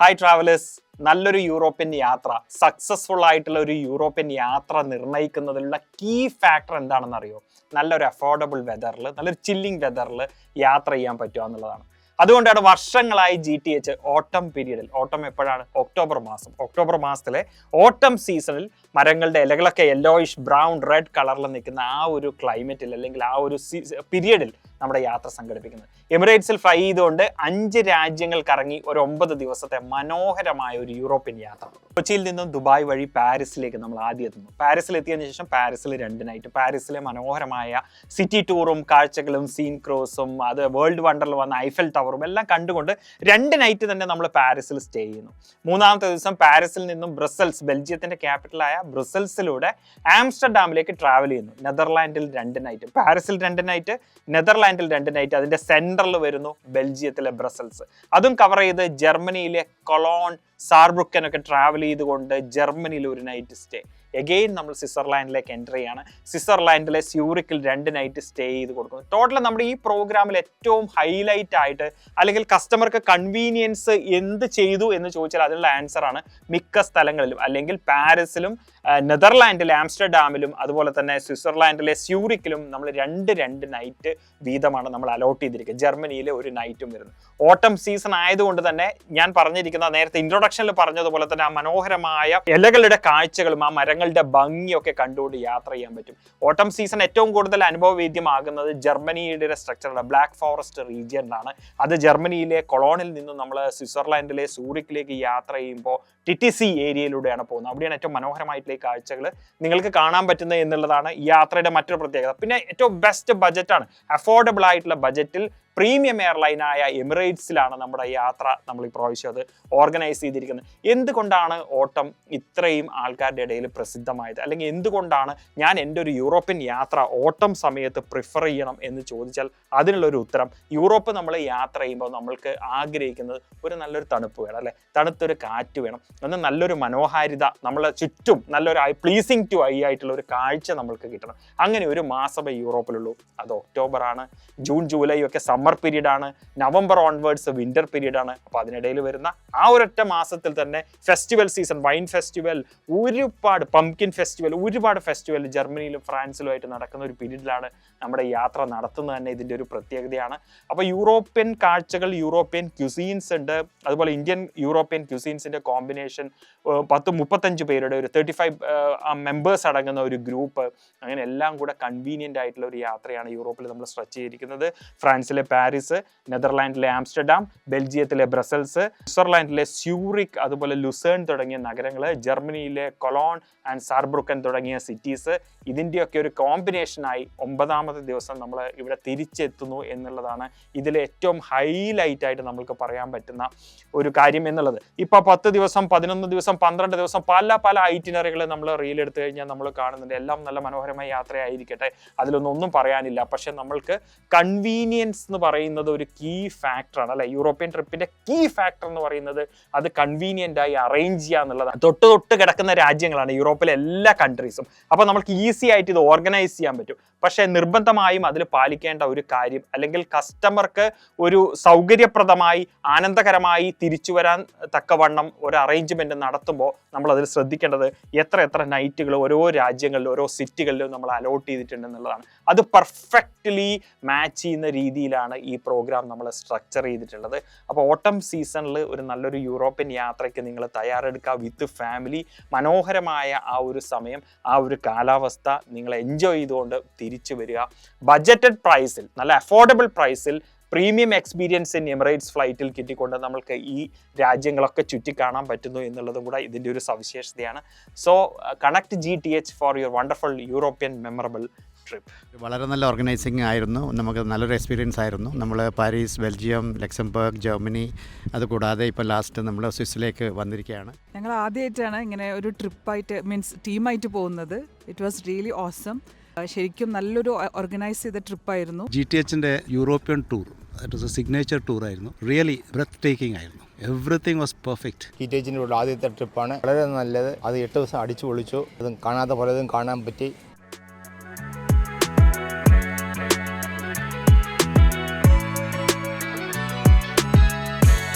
Hi travellers, നല്ലൊരു European യാത്ര, successful ആയിട്ടുള്ള ഒരു യൂറോപ്യൻ യാത്ര നിർണ്ണയിക്കുന്നതിലുള്ള കീ ഫാക്ടർ എന്താണെന്ന് അറിയോ? നല്ലൊരു അഫോർഡബിൾ വെതറിൽ, നല്ലൊരു ചില്ലിങ് വെതറിൽ യാത്ര ചെയ്യാൻ പറ്റുക എന്നുള്ളതാണ്. അതുകൊണ്ടാണ് വർഷങ്ങളായി GTH ഓട്ടം പീരീഡിൽ, ഓട്ടം എപ്പോഴാണ്? ഒക്ടോബർ മാസത്തിലെ ഓട്ടം സീസണിൽ മരങ്ങളുടെ ഇലകളൊക്കെ യെല്ലോയിഷ് ബ്രൗൺ റെഡ് കളറിൽ നിൽക്കുന്ന ആ ഒരു ക്ലൈമറ്റിൽ അല്ലെങ്കിൽ ആ ഒരു പീരീഡിൽ നമ്മുടെ യാത്ര സംഘടിപ്പിക്കുന്നത്. എമിറേറ്റ്സിൽ ഫ്ലൈ ചെയ്തുകൊണ്ട് 5 രാജ്യങ്ങൾ കറങ്ങി ഒരു 9 ദിവസത്തെ മനോഹരമായ ഒരു യൂറോപ്യൻ യാത്ര. കൊച്ചിയിൽ നിന്നും ദുബായ് വഴി പാരീസിലേക്ക് നമ്മൾ ആദ്യം എത്തുന്നു. പാരീസിൽ എത്തിയതിനു ശേഷം പാരീസിൽ 2 നൈറ്റ്, പാരീസിലെ മനോഹരമായ സിറ്റി ടൂറും കാഴ്ചകളും സീൻ ക്രോസും അത് വേൾഡ് വണ്ടറിൽ വന്ന ഐഫൽ ടവറും എല്ലാം കണ്ടുകൊണ്ട് 2 നൈറ്റ് തന്നെ നമ്മൾ പാരീസിൽ സ്റ്റേ ചെയ്യുന്നു. 3-ാമത്തെ ദിവസം പാരീസിൽ നിന്നും ബ്രസൽസ്, ബെൽജിയത്തിന്റെ ക്യാപിറ്റലായ ബ്രസൽസിലൂടെ ആംസ്റ്റർഡാമിലേക്ക് ട്രാവൽ ചെയ്യുന്നു. നെതർലാൻഡിൽ 2 നൈറ്റ്, പാരീസിൽ 2 നൈറ്റ്, നെതർലാൻഡിൽ 2 നൈറ്റ്, അതിന്റെ സെന്ററിൽ വരുന്നു ബെൽജിയത്തിലെ ബ്രസൽസ്. അതും കവർ ചെയ്ത് ജർമ്മനിയിലെ കൊളോൺ, സാർബ്രുക്കൻ ഒക്കെ ട്രാവൽ ചെയ്തുകൊണ്ട് ജർമ്മനിയിൽ 1 നൈറ്റ് സ്റ്റേ. എഗെയിൻ നമ്മൾ സ്വിറ്റ്സർലാൻഡിലേക്ക് എൻ്റർ ചെയ്യാണ്. സ്വിറ്റ്സർലാൻഡിലെ സ്യൂറിക്കിൽ 2 നൈറ്റ് സ്റ്റേ ചെയ്ത് കൊടുക്കുന്നു. ടോട്ടൽ നമ്മുടെ ഈ പ്രോഗ്രാമിൽ ഏറ്റവും ഹൈലൈറ്റ് ആയിട്ട് അല്ലെങ്കിൽ കസ്റ്റമർക്ക് കൺവീനിയൻസ് എന്ത് ചെയ്തു എന്ന് ചോദിച്ചാൽ അതിനുള്ള ആൻസറാണ് മിക്ക സ്ഥലങ്ങളിലും, അല്ലെങ്കിൽ പാരീസിലും നെതർലാൻഡിലെ ആംസ്റ്റർഡാമിലും അതുപോലെ തന്നെ സ്വിറ്റ്സർലാൻഡിലെ സ്യൂറിക്കിലും നമ്മൾ 2 നൈറ്റ് വീതമാണ് നമ്മൾ അലോട്ട് ചെയ്തിരിക്കുക. ജർമ്മനിയിലെ 1 നൈറ്റും വരുന്നു. ഓട്ടം സീസൺ ആയതുകൊണ്ട് തന്നെ ഞാൻ പറഞ്ഞിരിക്കുന്ന നേരത്തെ ഇൻട്രൊഡക്ഷനിൽ പറഞ്ഞതുപോലെ തന്നെ ആ മനോഹരമായ ഇലകളുടെ കാഴ്ചകളും ആ മരങ്ങളുടെ ഭംഗിയൊക്കെ കണ്ടുകൊണ്ട് യാത്ര ചെയ്യാൻ പറ്റും. ഓട്ടം സീസൺ ഏറ്റവും കൂടുതൽ അനുഭവവേദ്യമാകുന്നത് ജർമ്മനിയുടെ സ്ട്രക്ചറുടെ ബ്ലാക്ക് ഫോറസ്റ്റ് റീജിയനിലാണ്. അത് ജർമ്മനിയിലെ കൊളോണിൽ നിന്നും നമ്മൾ സ്വിറ്റ്സർലാൻഡിലെ സൂറിക്കിലേക്ക് യാത്ര ചെയ്യുമ്പോൾ TTC ഏരിയയിലൂടെയാണ് പോകുന്നത്. അവിടെയാണ് ഏറ്റവും മനോഹരമായിട്ടുള്ള ഈ കാഴ്ചകൾ നിങ്ങൾക്ക് കാണാൻ പറ്റുന്നത് എന്നുള്ളതാണ് ഈ യാത്രയുടെ മറ്റൊരു പ്രത്യേകത. പിന്നെ ഏറ്റവും ബെസ്റ്റ് ബജറ്റാണ്, അഫോർഡബിൾ ആയിട്ടുള്ള ബജറ്റിൽ പ്രീമിയം എയർലൈനായ എമിറേറ്റ്സിലാണ് നമ്മുടെ യാത്ര നമ്മൾ ഈ പ്രാവശ്യം അത് ഓർഗനൈസ് ചെയ്തിരിക്കുന്നത്. എന്തുകൊണ്ടാണ് ഓട്ടം ഇത്രയും ആൾക്കാരുടെ ഇടയിൽ പ്രസിദ്ധമായത്, അല്ലെങ്കിൽ എന്തുകൊണ്ടാണ് ഞാൻ എൻ്റെ ഒരു യൂറോപ്യൻ യാത്ര ഓട്ടം സമയത്ത് പ്രിഫർ ചെയ്യണം എന്ന് ചോദിച്ചാൽ അതിനുള്ളൊരു ഉത്തരം, യൂറോപ്പ് നമ്മൾ യാത്ര ചെയ്യുമ്പോൾ നമ്മൾക്ക് ആഗ്രഹിക്കുന്നത് ഒരു നല്ലൊരു തണുപ്പ് വേണം, അല്ലെ? തണുത്തൊരു കാറ്റ് വേണം, എന്നാൽ നല്ലൊരു മനോഹാരിത, നമ്മളെ ചുറ്റും നല്ലൊരു പ്ലീസിങ് ടു ഐ ആയിട്ടുള്ള ഒരു കാഴ്ച നമ്മൾക്ക് കിട്ടണം. അങ്ങനെ ഒരു മാസമേ യൂറോപ്പിലുള്ളൂ. അത് ഒക്ടോബറാണ്. ജൂൺ ജൂലൈ ഒക്കെ സമ്മർ പീരീഡ് ആണ്, നവംബർ ഓൺവേർഡ്സ് വിന്റർ പീരീഡ് ആണ്. അപ്പോൾ അതിനിടയിൽ വരുന്ന ആ ഒരൊറ്റ മാസത്തിൽ തന്നെ ഫെസ്റ്റിവൽ സീസൺ, വൈൻ ഫെസ്റ്റിവൽ, ഒരുപാട് പംകിൻ ഫെസ്റ്റിവൽ, ഒരുപാട് ഫെസ്റ്റിവൽ ജർമ്മനിയിലും ഫ്രാൻസിലുമായിട്ട് നടക്കുന്ന ഒരു പീരീഡിലാണ് നമ്മുടെ യാത്ര നടത്തുന്നത് തന്നെ ഇതിൻ്റെ ഒരു പ്രത്യേകതയാണ്. അപ്പോൾ യൂറോപ്യൻ കാഴ്ചകൾ, യൂറോപ്യൻ ക്യുസീൻസ് ഉണ്ട്, അതുപോലെ ഇന്ത്യൻ യൂറോപ്യൻ ക്യുസീൻസിന്റെ കോമ്പിനേഷൻ, 35 പേരുടെ ഒരു 35 മെമ്പേഴ്സ് അടങ്ങുന്ന ഒരു ഗ്രൂപ്പ്, അങ്ങനെ എല്ലാം കൂടെ കൺവീനിയൻ്റ് ആയിട്ടുള്ള ഒരു യാത്രയാണ് യൂറോപ്പിൽ നമ്മൾ സ്ട്രെച്ച് ചെയ്തിരിക്കുന്നത്. ഫ്രാൻസിലെ പാരീസ്, നെതർലാൻഡിലെ ആംസ്റ്റർഡാം, ബെൽജിയത്തിലെ ബ്രസൽസ്, സ്വിറ്റ്സർലാൻഡിലെ സ്യൂറിക്, അതുപോലെ ലുസേൺ തുടങ്ങിയ നഗരങ്ങൾ, ജർമ്മനിയിലെ കൊളോൺ ആൻഡ് സാർബ്രുക്കൻ തുടങ്ങിയ സിറ്റീസ്, ഇതിൻ്റെയൊക്കെ ഒരു കോമ്പിനേഷനായി 9-ാമത്തെ ദിവസം നമ്മൾ ഇവിടെ തിരിച്ചെത്തുന്നു എന്നുള്ളതാണ് ഇതിലെ ഏറ്റവും ഹൈലൈറ്റ് ആയിട്ട് നമുക്ക് പറയാൻ പറ്റുന്ന ഒരു കാര്യം എന്നുള്ളത്. ഇപ്പോൾ 10 ദിവസം, 11 ദിവസം, 12 ദിവസം പല ഐറ്റിനറികൾ നമ്മൾ റീൽ എടുത്തു കഴിഞ്ഞാൽ നമ്മൾ കാണുന്നുണ്ട്. എല്ലാം നല്ല മനോഹരമായ യാത്രയായിരിക്കട്ടെ, അതിലൊന്നും പറയാനില്ല. പക്ഷെ നമ്മൾക്ക് കൺവീനിയൻസ് എന്ന് പറയുന്നത് ഒരു കീ ഫാക്ടറാണ്, അല്ലെ? യൂറോപ്യൻ ട്രിപ്പിന്റെ കീ ഫാക്ടർ എന്ന് പറയുന്നത് അത് കൺവീനിയന്റ് ആയി അറേഞ്ച് ചെയ്യുക എന്നുള്ളതാണ്. തൊട്ട് കിടക്കുന്ന രാജ്യങ്ങളാണ് യൂറോപ്പിലെ എല്ലാ കൺട്രീസും. അപ്പോൾ നമുക്ക് ഈസി ആയിട്ട് ഇത് ഓർഗനൈസ് ചെയ്യാൻ പറ്റും. പക്ഷെ നിർബന്ധമായും അതിൽ പാലിക്കേണ്ട ഒരു കാര്യം, അല്ലെങ്കിൽ കസ്റ്റമർക്ക് ഒരു സൗകര്യപ്രദമായി ആനന്ദകരമായി തിരിച്ചു വരാൻ തക്കവണ്ണം ഒരു അറേഞ്ച്മെന്റ് നടത്തുമ്പോൾ നമ്മൾ അതിൽ ശ്രദ്ധിക്കേണ്ടത് എത്ര നൈറ്റുകൾ ഓരോ രാജ്യങ്ങളിലും ഓരോ സിറ്റികളിലും നമ്മൾ അലോട്ട് ചെയ്തിട്ടുണ്ട് എന്നുള്ളതാണ്. അത് പെർഫെക്റ്റ്ലി മാച്ച് ചെയ്യുന്ന രീതിയിലാണ് ഈ പ്രോഗ്രാം നമ്മൾ സ്ട്രക്ചർ ചെയ്തിട്ടുള്ളത്. അപ്പോൾ ഓട്ടം സീസണിൽ ഒരു നല്ലൊരു യൂറോപ്യൻ യാത്രയ്ക്ക് നിങ്ങൾ തയ്യാറെടുക്കുക. വിത്ത് ഫാമിലി, മനോഹരമായ ആ ഒരു സമയം, ആ ഒരു കാലാവസ്ഥ നിങ്ങൾ എൻജോയ് ചെയ്തുകൊണ്ട് തിരിച്ചു വരിക. ബജറ്റഡ് പ്രൈസിൽ, നല്ല അഫോർഡബിൾ പ്രൈസിൽ പ്രീമിയം എക്സ്പീരിയൻസ് ഇൻ എമിറേറ്റ്സ് ഫ്ലൈറ്റിൽ കിട്ടിക്കൊണ്ട് നമ്മൾക്ക് ഈ രാജ്യങ്ങളൊക്കെ ചുറ്റിക്കാണാൻ പറ്റുന്നു എന്നുള്ളതും കൂടെ ഇതിൻ്റെ ഒരു സവിശേഷതയാണ്. So connect GTH for your wonderful European memorable trip. വളരെ നല്ല ഓർഗനൈസിങ് ആയിരുന്നു, നമുക്ക് നല്ലൊരു എക്സ്പീരിയൻസ് ആയിരുന്നു. നമ്മൾ പാരീസ്, ബെൽജിയം, ലക്സംബർഗ്, ജർമ്മനി, അതുകൂടാതെ ഇപ്പോൾ ലാസ്റ്റ് നമ്മൾ സ്വിസ്സിലേക്ക് വന്നിരിക്കുകയാണ്. ഞങ്ങൾ ആദ്യമായിട്ടാണ് ഇങ്ങനെ ഒരു ട്രിപ്പായിട്ട്, മീൻസ് ടീമായിട്ട് പോകുന്നത്. It was really awesome. ശരിക്കും നല്ലൊരു ഓർഗനൈസ് ചെയ്ത ട്രിപ്പായിരുന്നു. GTHന്റെ European tour, that was a signature tour ആയിരുന്നു. റിയലി ബ്രെത്ത് ടേക്കിംഗ് ആയിരുന്നു. Everything was perfect. GTHന്റെ ആദ്യത്തെ ട്രിപ്പാണ്, വളരെ നല്ലത്. അത് 8 ദിവസം അടിച്ചു പൊളിച്ചു. അതും കാണാത്ത പലതും കാണാൻ പറ്റി.